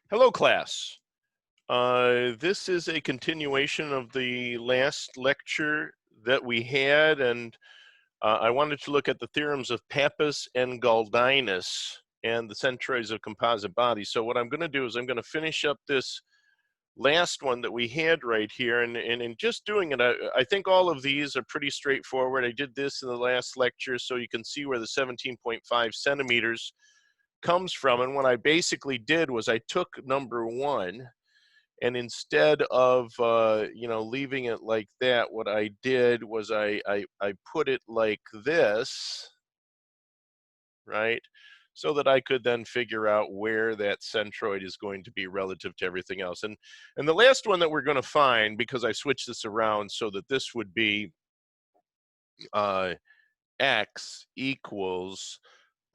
Hello, class. This is a continuation of the last lecture that we had, and I wanted to look at the theorems of Pappus and Guldinus and the centroids of composite bodies. So what I'm going to do is I'm going to finish up this last one that we had right here, and in just doing it, I think all of these are pretty straightforward. I did this in the last lecture, so you can see where the 17.5 centimeters comes from. And what I basically did was I took number one, and instead of leaving it like that, what I did was I put it like this, right? So that I could then figure out where that centroid is going to be relative to everything else. And the last one that we're going to find, because I switched this around so that this would be x equals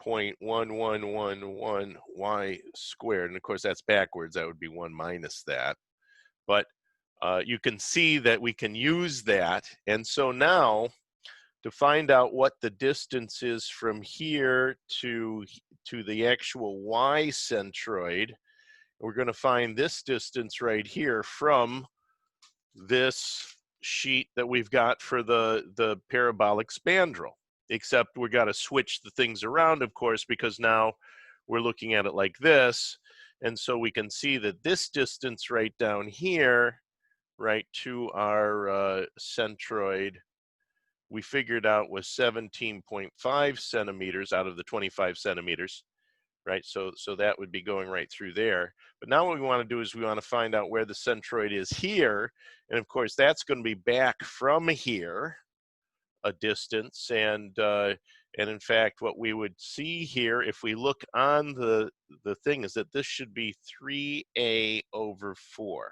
0.1111 y squared. And of course, that's backwards. That would be 1 minus that. But you can see that we can use that. And so now, to find out what the distance is from here to the actual y centroid, we're going to find this distance right here from this sheet that we've got for the parabolic spandrel. Except we got to switch the things around, of course, because now we're looking at it like this. And so we can see that this distance right down here, right to our centroid, we figured out was 17.5 centimeters out of the 25 centimeters, right? So that would be going right through there. But now what we want to do is we want to find out where the centroid is here. And of course, that's going to be back from here a distance, and in fact what we would see here if we look on the thing is that this should be 3a over 4,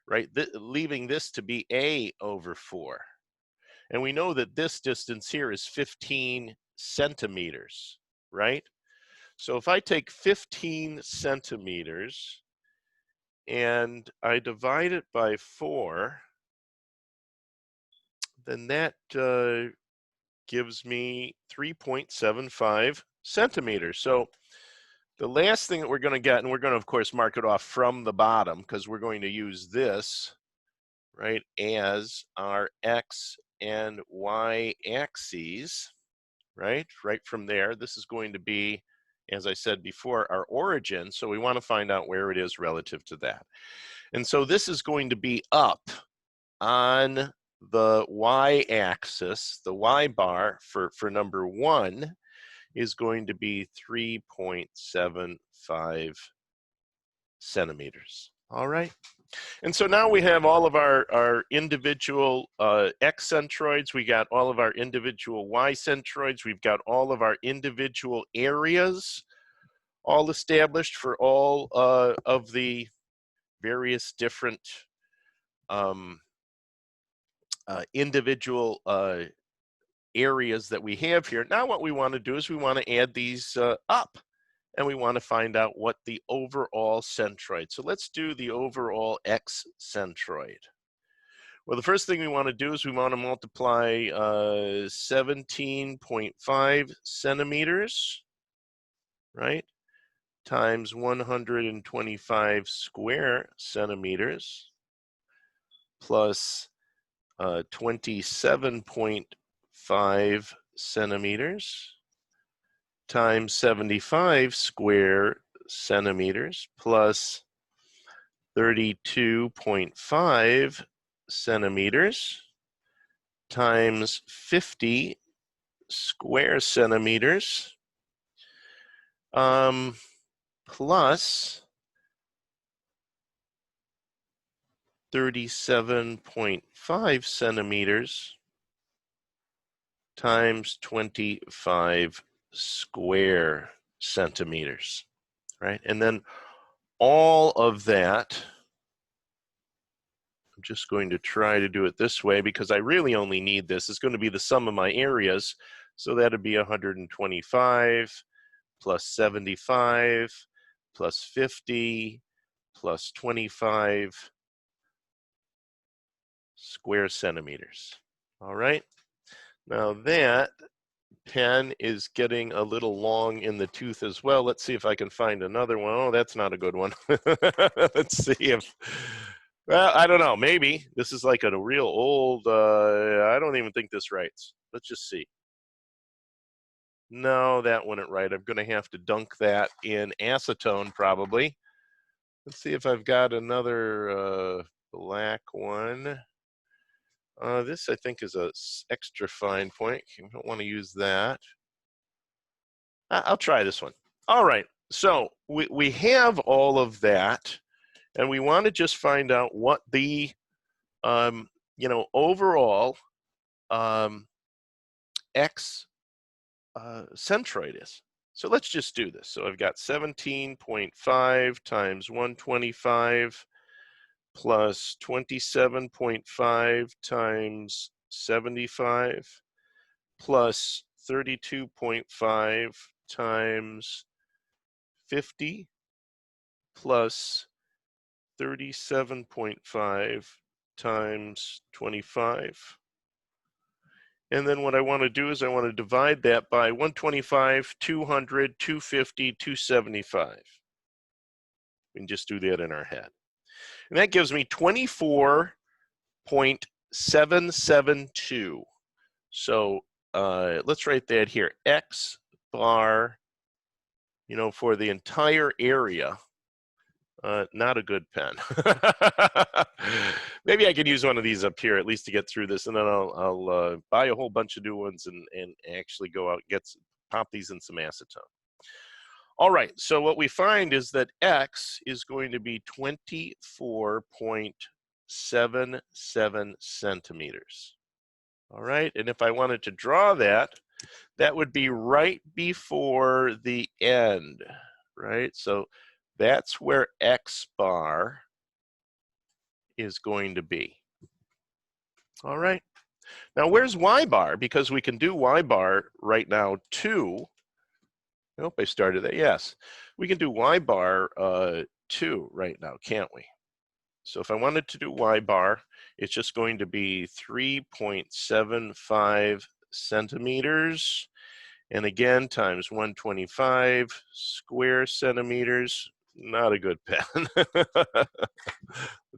right? Leaving this to be a over 4, and we know that this distance here is 15 centimeters, right? So if I take 15 centimeters and I divide it by 4, then that gives me 3.75 centimeters. So the last thing that we're going to get, and we're going to, of course, mark it off from the bottom because we're going to use this, right, as our x and y axes, right from there. This is going to be, as I said before, our origin. So we want to find out where it is relative to that. And so this is going to be up on the y-axis. The y-bar for number 1 is going to be 3.75 centimeters. All right. And so now we have all of our individual x centroids. We got all of our individual y centroids. We've got all of our individual areas all established for all of the various different individual areas that we have here. Now what we want to do is we want to add these up, and we want to find out what the overall centroid. So let's do the overall x centroid. Well, the first thing we want to do is we want to multiply 17.5 centimeters, right, times 125 square centimeters plus 27.5 centimeters times 75 square centimeters plus 32.5 centimeters times 50 square centimeters plus 37.5 centimeters times 25 square centimeters, right? And then all of that, I'm just going to try to do it this way because I really only need this. It's going to be the sum of my areas. So that'd be 125 plus 75 plus 50 plus 25 square centimeters. All right. Now that pen is getting a little long in the tooth as well. Let's see if I can find another one. Oh, that's not a good one. Let's see if, well, I don't know. Maybe this is like a real old, I don't even think this writes. Let's just see. No, that wouldn't write. I'm going to have to dunk that in acetone probably. Let's see if I've got another black one. This I think is a extra fine point. You don't want to use that. I'll try this one. All right, so we have all of that, and we want to just find out what the overall X centroid is. So let's just do this. So I've got 17.5 times 125 plus 27.5 times 75 plus 32.5 times 50 plus 37.5 times 25. And then what I want to do is I want to divide that by 125, 200, 250, 275. We can just do that in our head. And that gives me 24.772. So let's write that here. X bar, for the entire area. Not a good pen. Maybe I can use one of these up here at least to get through this, and then I'll buy a whole bunch of new ones and actually go out and pop these in some acetone. All right, so what we find is that X is going to be 24.77 centimeters. All right, and if I wanted to draw that, that would be right before the end, right? So that's where X bar is going to be. All right. Now, where's Y bar? Because we can do Y bar right now too. I hope I started that. Yes, we can do Y bar too right now, can't we? So if I wanted to do Y bar, it's just going to be 3.75 centimeters. And again, times 125 square centimeters. Not a good pen. Let's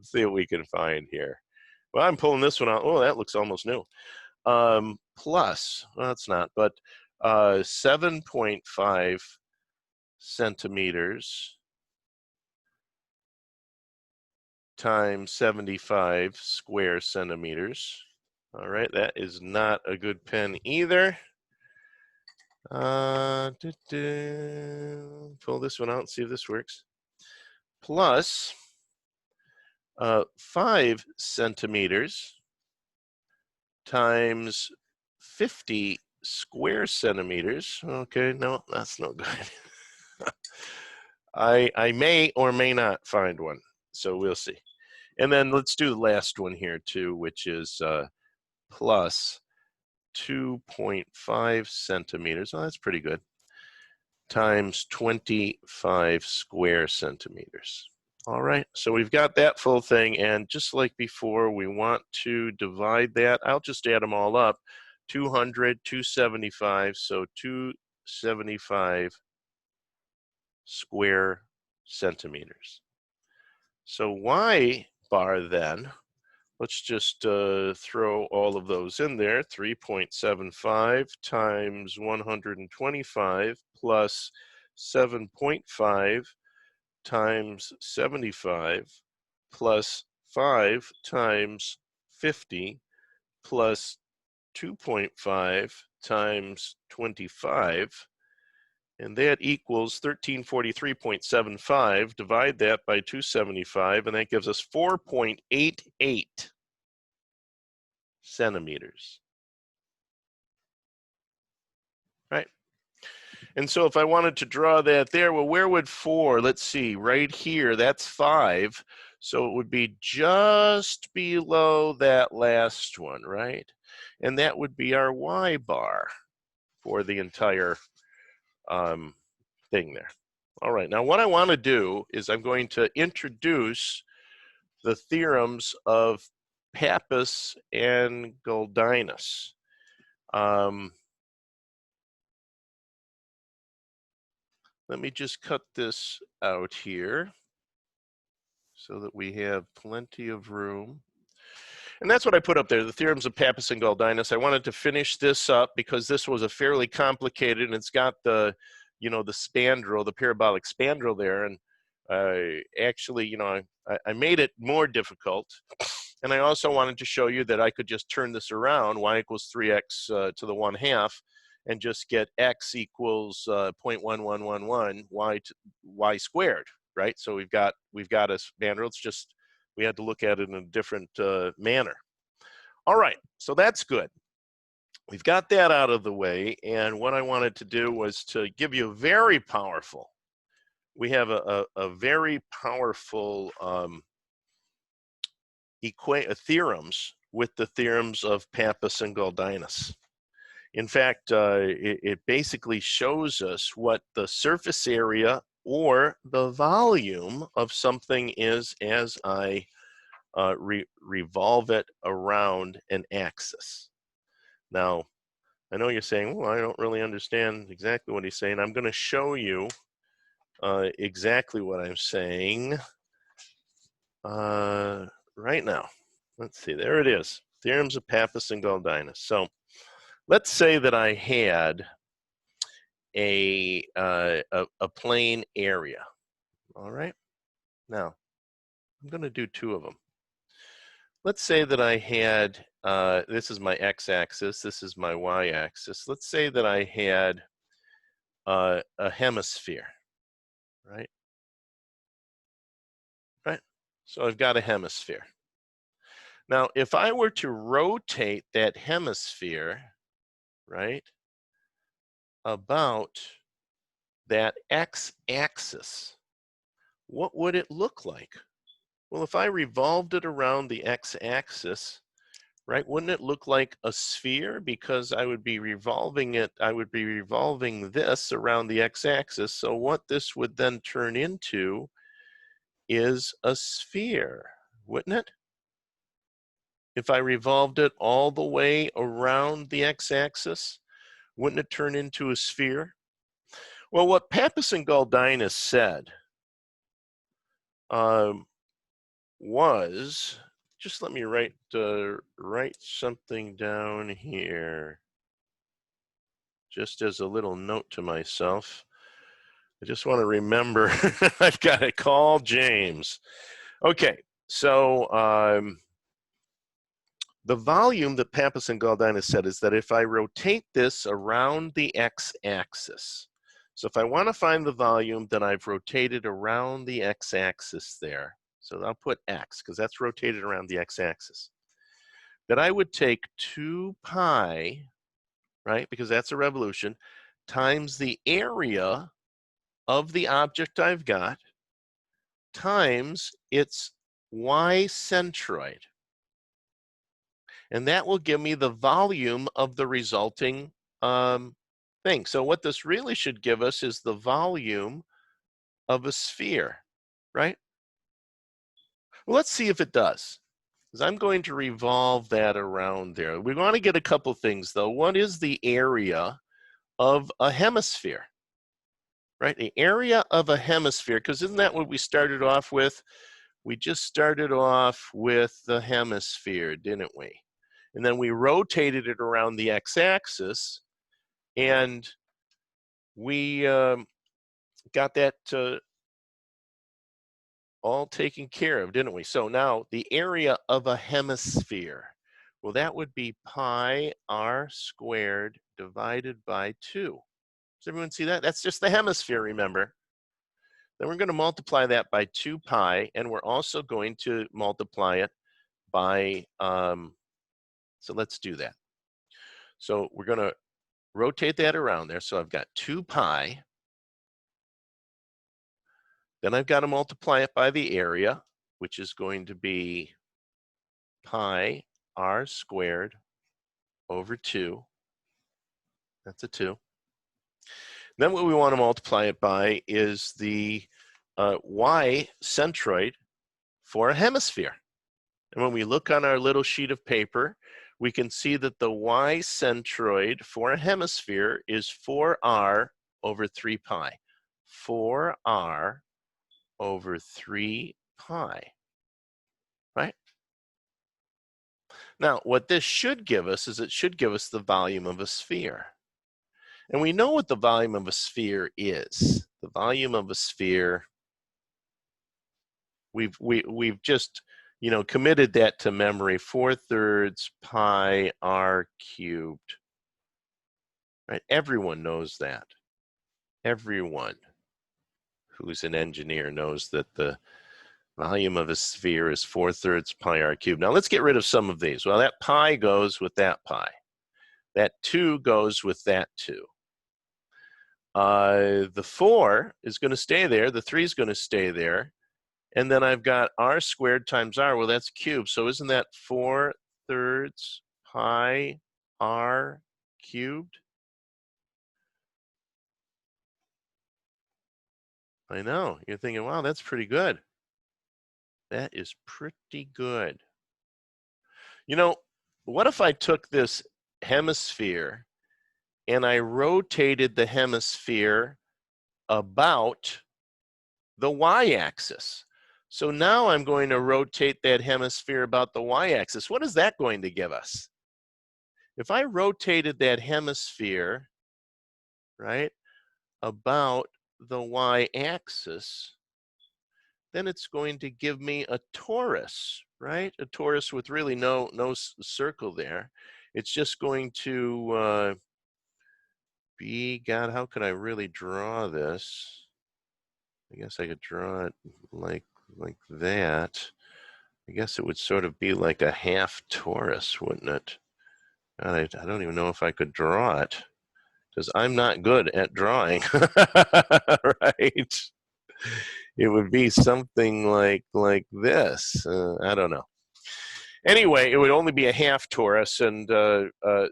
see what we can find here. Well, I'm pulling this one out. Oh, that looks almost new. Plus, well, it's not, but 7.5 centimeters times 75 square centimeters. All right, that is not a good pen either. Pull this one out and see if this works. Plus 5 centimeters times 50 square centimeters. Okay, no, that's no good. I may or may not find one, so we'll see. And then let's do the last one here too, which is plus 2.5 centimeters. Oh, that's pretty good. Times 25 square centimeters. All right, so we've got that full thing, and just like before, we want to divide that. I'll just add them all up. 200, 275, so 275 square centimeters. So Y bar then, let's just throw all of those in there. 3.75 times 125 plus 7.5 times 75 plus 5 times 50 plus 2.5 times 25, and that equals 1343.75. Divide that by 275, and that gives us 4.88 centimeters. Right? And so if I wanted to draw that there, well, where would 4? Let's see, right here, that's 5. So it would be just below that last one, right? And that would be our Y bar for the entire thing there. All right, now what I want to do is I'm going to introduce the theorems of Pappus and Guldinus. let me just cut this out here so that we have plenty of room. And that's what I put up there, the theorems of Pappus and Guldinus. I wanted to finish this up because this was a fairly complicated, and it's got the, you know, the spandrel, the parabolic spandrel there. And actually, you know, I made it more difficult. And I also wanted to show you that I could just turn this around, y equals 3x to the 1/2, and just get x equals 0.1111 y squared, right? So we've got a spandrel. It's just we had to look at it in a different manner. All right, so that's good. We've got that out of the way, and what I wanted to do was to give you a very powerful. We have a very powerful theorems with the theorems of Pappus and Guldinus. In fact, it basically shows us what the surface area or the volume of something is as I revolve it around an axis. Now, I know you're saying, well, I don't really understand exactly what he's saying. I'm going to show you exactly what I'm saying right now. Let's see, there it is. Theorems of Pappus and Guldinus. So let's say that I had a plane area. All right. Now, I'm going to do two of them. Let's say that I had, this is my x-axis, this is my y-axis. Let's say that I had a hemisphere, right? Right? So I've got a hemisphere. Now, if I were to rotate that hemisphere, right, about that x-axis, what would it look like? Well, if I revolved it around the x-axis, right, wouldn't it look like a sphere? Because I would be revolving it, I would be revolving this around the x-axis. So what this would then turn into is a sphere, wouldn't it? If I revolved it all the way around the x-axis, wouldn't it turn into a sphere? Well, what Pappus and Guldinus said was, just let me write something down here, just as a little note to myself. I just want to remember I've got to call James. Okay, so the volume that Pappus and Guldinus said is that if I rotate this around the x-axis, so if I want to find the volume, then I've rotated around the x-axis there. So I'll put x, because that's rotated around the x-axis. That I would take 2 pi, right, because that's a revolution, times the area of the object I've got, times its y-centroid. And that will give me the volume of the resulting thing. So what this really should give us is the volume of a sphere, right? Well, let's see if it does, because I'm going to revolve that around there. We want to get a couple things, though. What is the area of a hemisphere, right? The area of a hemisphere, because isn't that what we started off with? We just started off with the hemisphere, didn't we? And then we rotated it around the x-axis, and we got that all taken care of, didn't we? So now the area of a hemisphere, well, that would be pi r squared divided by 2. Does everyone see that? That's just the hemisphere, remember? Then we're going to multiply that by 2 pi, and we're also going to multiply it by, so let's do that. So we're going to rotate that around there. So I've got 2 pi. Then I've got to multiply it by the area, which is going to be pi r squared over 2. That's a 2. Then what we want to multiply it by is the y-centroid for a hemisphere. And when we look on our little sheet of paper, we can see that the y-centroid for a hemisphere is 4r over 3 pi. 4r over 3 pi, right? Now, what this should give us is it should give us the volume of a sphere. And we know what the volume of a sphere is. The volume of a sphere, we've just, you know, committed that to memory, 4/3 pi r cubed, right? Everyone knows that. Everyone who's an engineer knows that the volume of a sphere is 4/3 pi r cubed. Now let's get rid of some of these. Well, that pi goes with that pi. That 2 goes with that 2. The 4 is going to stay there. The 3 is going to stay there. And then I've got r squared times r. Well, that's cubed. So isn't that 4/3 pi r cubed? I know. You're thinking, wow, that's pretty good. That is pretty good. You know, what if I took this hemisphere and I rotated the hemisphere about the y-axis? So now I'm going to rotate that hemisphere about the y-axis. What is that going to give us? If I rotated that hemisphere, right, about the y-axis, then it's going to give me a torus, right? A torus with really no circle there. It's just going to be, God, how could I really draw this? I guess I could draw it like that. I guess it would sort of be like a half torus, wouldn't it? God, I don't even know if I could draw it because I'm not good at drawing, right? It would be something like this. I don't know. Anyway, it would only be a half torus, and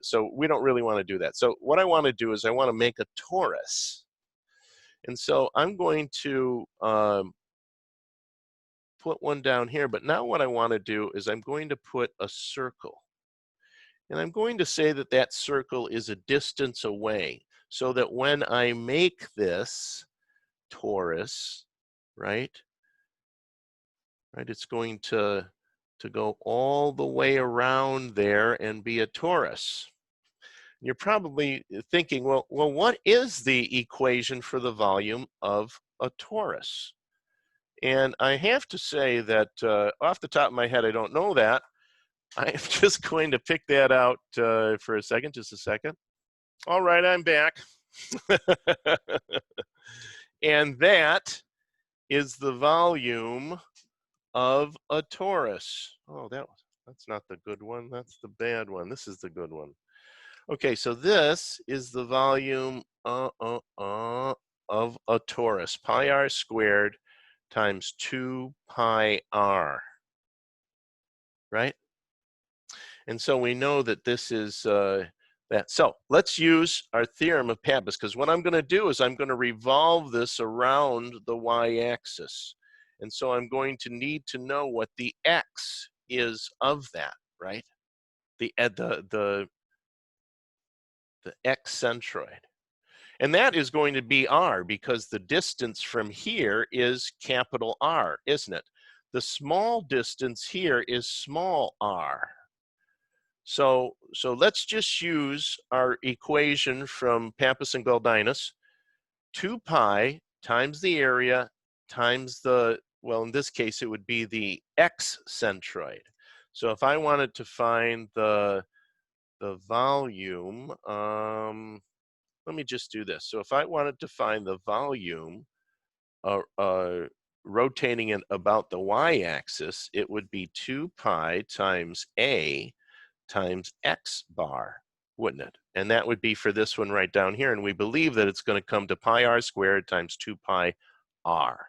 so we don't really want to do that. So what I want to do is I want to make a torus. And so I'm going to put one down here, but now what I want to do is I'm going to put a circle. And I'm going to say that that circle is a distance away, so that when I make this torus, right, it's going to go all the way around there and be a torus. You're probably thinking, well, what is the equation for the volume of a torus? And I have to say that off the top of my head, I don't know that. I'm just going to pick that out for a second, just a second. All right, I'm back. And that is the volume of a torus. Oh, that's not the good one. That's the bad one. This is the good one. Okay, so this is the volume of a torus, pi r squared times 2 pi r, right? And so we know that this is that. So let's use our theorem of Pappus, because what I'm going to do is I'm going to revolve this around the y-axis. And so I'm going to need to know what the x is of that, right? The x centroid. And that is going to be r, because the distance from here is capital R, isn't it? The small distance here is small r. So let's just use our equation from Pappus and Guldinus. 2 pi times the area times the, well, in this case, it would be the x centroid. So if I wanted to find the volume, let me just do this. So if I wanted to find the volume rotating it about the y-axis, it would be 2 pi times a times x bar, wouldn't it? And that would be for this one right down here. And we believe that it's going to come to pi r squared times 2 pi r.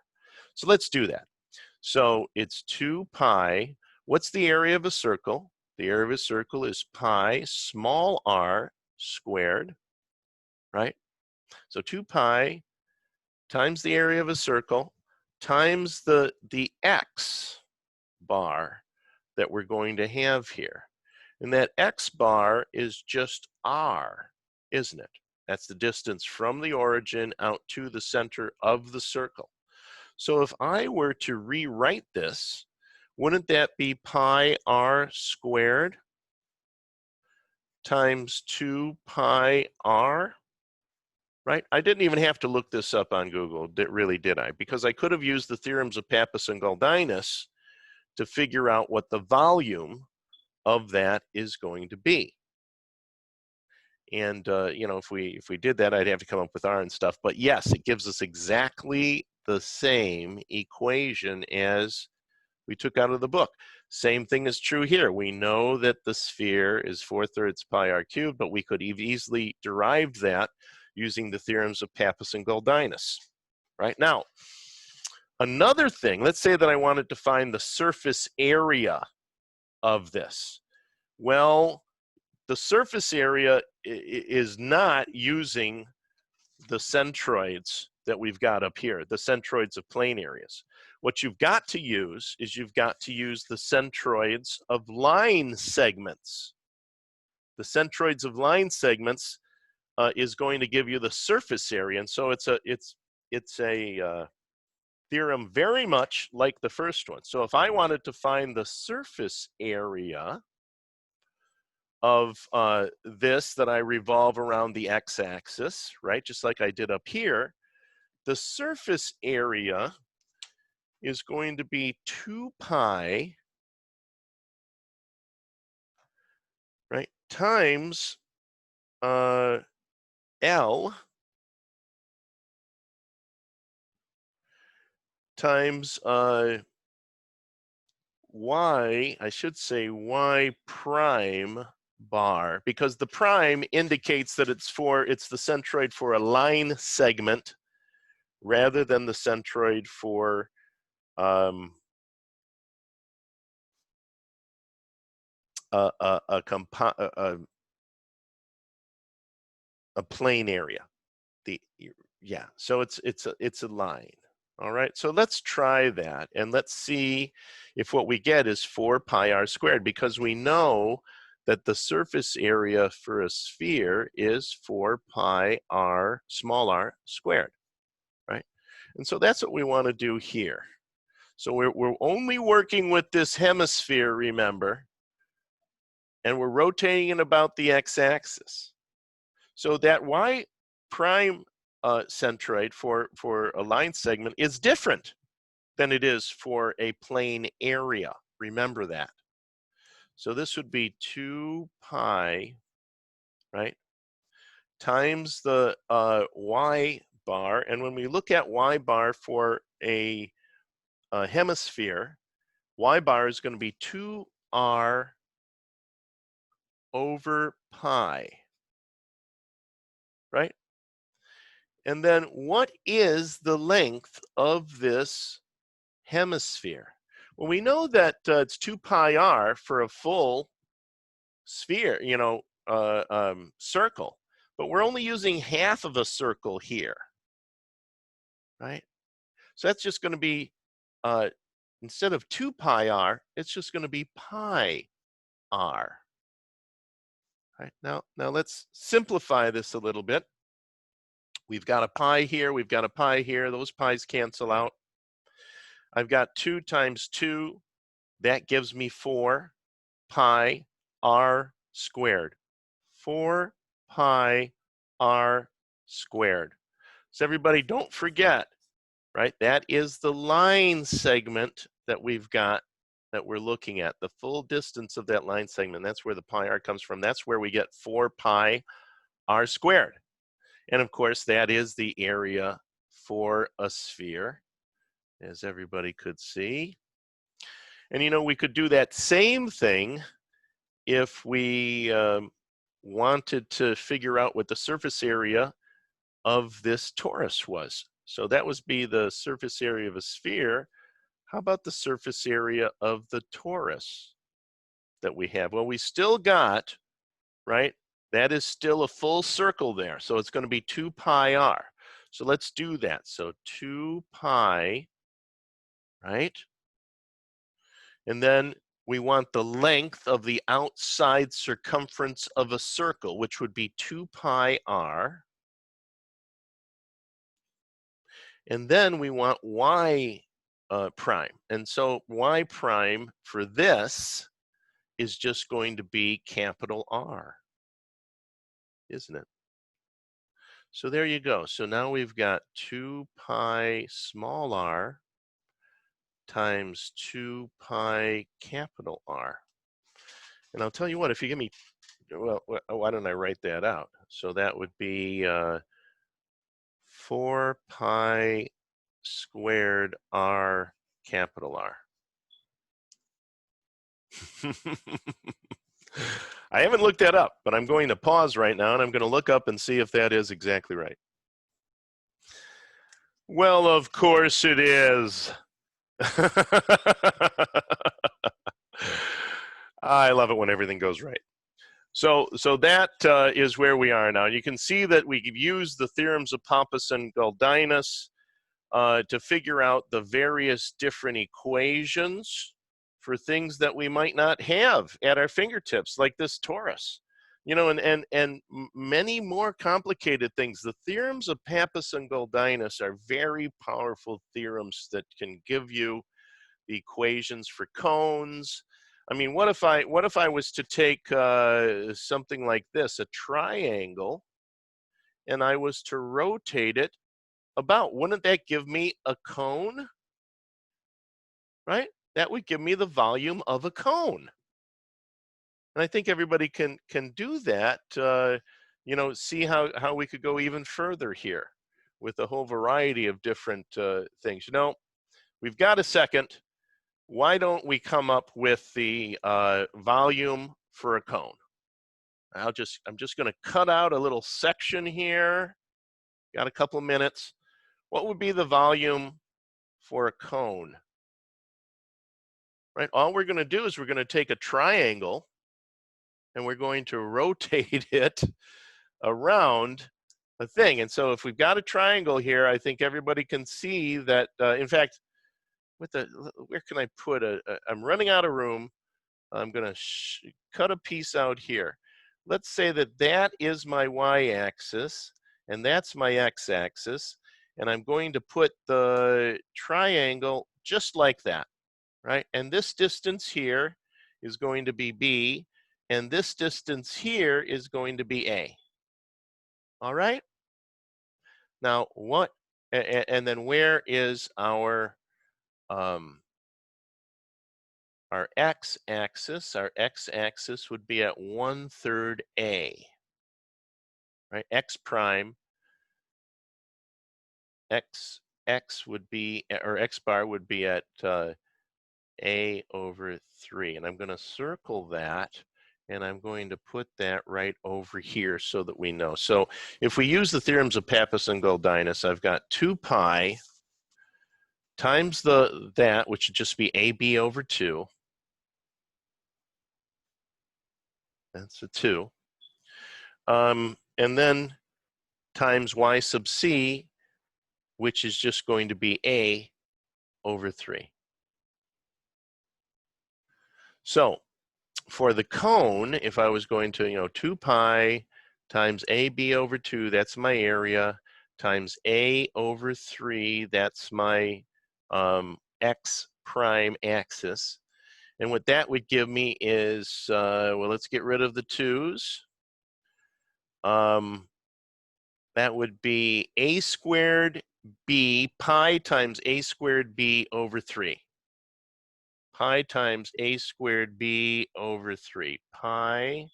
So let's do that. So it's 2 pi. What's the area of a circle? The area of a circle is pi small r squared, right? So 2 pi times the area of a circle times the x bar that we're going to have here. And that x bar is just r, isn't it? That's the distance from the origin out to the center of the circle. So if I were to rewrite this, wouldn't that be pi r squared times 2 pi r? Right? I didn't even have to look this up on Google, really, did I? Because I could have used the theorems of Pappus and Guldinus to figure out what the volume of that is going to be. And you know, if we did that, I'd have to come up with R and stuff. But yes, it gives us exactly the same equation as we took out of the book. Same thing is true here. We know that the sphere is 4/3 pi r cubed, but we could easily derive that using the theorems of Pappus and Guldinus. Right now, another thing, let's say that I wanted to find the surface area of this. Well, the surface area is not using the centroids that we've got up here, the centroids of plane areas. What you've got to use is you've got to use the centroids of line segments. The centroids of line segments is going to give you the surface area, and so it's a theorem very much like the first one. So if I wanted to find the surface area of this that I revolve around the x-axis, right, just like I did up here, the surface area is going to be 2 pi, right, times L times y, I should say y prime bar, because the prime indicates that it's the centroid for a line segment rather than the centroid for a plane area. So it's a line. All right, so let's try that and let's see if what we get is 4 pi r squared, because we know that the surface area for a sphere is 4 pi r small r squared, right? And so that's what we want to do here. So we're only working with this hemisphere, remember, and we're rotating it about the x-axis. So that y prime centroid for a line segment is different than it is for a plane area. Remember that. So this would be 2 pi, right, times the y bar. And when we look at y bar for a hemisphere, y bar is going to be 2r over pi, right? And then what is the length of this hemisphere? Well, we know that it's 2 pi r for a full sphere, circle, but we're only using half of a circle here, right? So that's just going to be, instead of 2 pi r, it's just going to be pi r. Right? Now let's simplify this a little bit. We've got a pi here, we've got a pi here, those pi's cancel out. I've got 2 times 2, that gives me 4 pi r squared. 4 pi r squared. So everybody, don't forget, right? That is the line segment that we've got, that we're looking at, the full distance of that line segment. That's where the pi r comes from. That's where we get 4 pi r squared. And of course, that is the area for a sphere, as everybody could see. And we could do that same thing if we wanted to figure out what the surface area of this torus was. So that would be the surface area of a sphere. How about the surface area of the torus that we have? Well, we still got, right, that is still a full circle there. So it's going to be 2 pi r. So let's do that. So 2 pi, right? And then we want the length of the outside circumference of a circle, which would be 2 pi r. And then we want y prime. And so y prime for this is just going to be capital R, isn't it? So there you go. So now we've got 2 pi small r times 2 pi capital R. And I'll tell you what, if you give me, well, why don't I write that out? So that would be 4 pi squared R capital R. I haven't looked that up, but I'm going to pause right now and I'm going to look up and see if that is exactly right. Well, of course it is. I love it when everything goes right. So that is where we are now. You can see that we've used the theorems of Pappus and Guldinus to figure out the various different equations for things that we might not have at our fingertips, like this torus. You know, and many more complicated things. The theorems of Pappus and Guldinus are very powerful theorems that can give you the equations for cones. I mean, what if I was to take something like this, a triangle, and I was to rotate it about? Wouldn't that give me a cone? Right? That would give me the volume of a cone. And I think everybody can do that. You know, see how we could go even further here with a whole variety of different things. You know, we've got a second. Why don't we come up with the volume for a cone? I'm just going to cut out a little section here. Got a couple of minutes. What would be the volume for a cone? Right? All we're going to do is we're going to take a triangle and we're going to rotate it around a thing. And so if we've got a triangle here, I think everybody can see that, in fact, where can I put I'm running out of room. I'm going to cut a piece out here. Let's say that is my y-axis and that's my x-axis, and I'm going to put the triangle just like that, right? And this distance here is going to be b, and this distance here is going to be a. All right? Now, and then where is our x-axis? Our x-axis would be at 1/3 a, right? X prime, x would be, or x bar would be at a over 3. And I'm going to circle that, and I'm going to put that right over here so that we know. So if we use the theorems of Pappus and Guldinus, I've got 2 pi times that, which would just be AB over 2. That's a 2. And then times y sub c, which is just going to be a over 3. So for the cone, if I was going to, 2 pi times AB over 2, that's my area, times a over 3, that's my x prime axis. And what that would give me is, well, let's get rid of the 2's. That would be a squared b, pi times a squared b over 3. Pi times a squared b over 3. Pi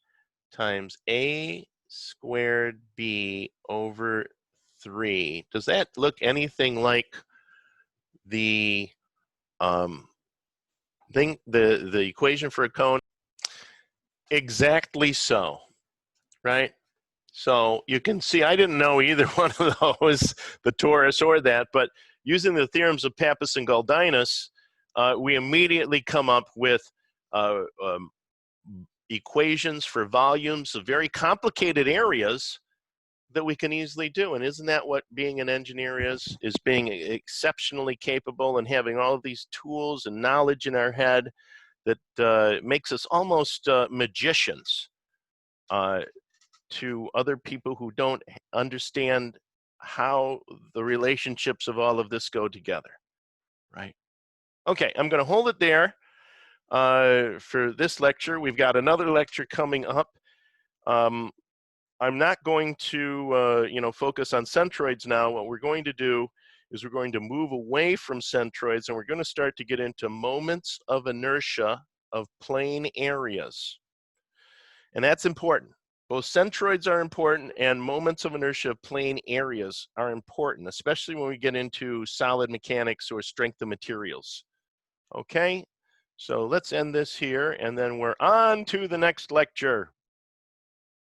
times a squared b over 3. Does that look anything like the the equation for a cone? Exactly so, right? So you can see I didn't know either one of those, the torus or that, but using the theorems of Pappus and Guldinus, we immediately come up with equations for volumes of very complicated areas that we can easily do. And isn't that what being an engineer is being exceptionally capable and having all of these tools and knowledge in our head that makes us almost magicians to other people who don't understand how the relationships of all of this go together, right? Okay, I'm going to hold it there for this lecture. We've got another lecture coming up. I'm not going to, focus on centroids now. What we're going to do is we're going to move away from centroids, and we're going to start to get into moments of inertia of plane areas. And that's important. Both centroids are important, and moments of inertia of plane areas are important, especially when we get into solid mechanics or strength of materials. Okay, so let's end this here, and then we're on to the next lecture.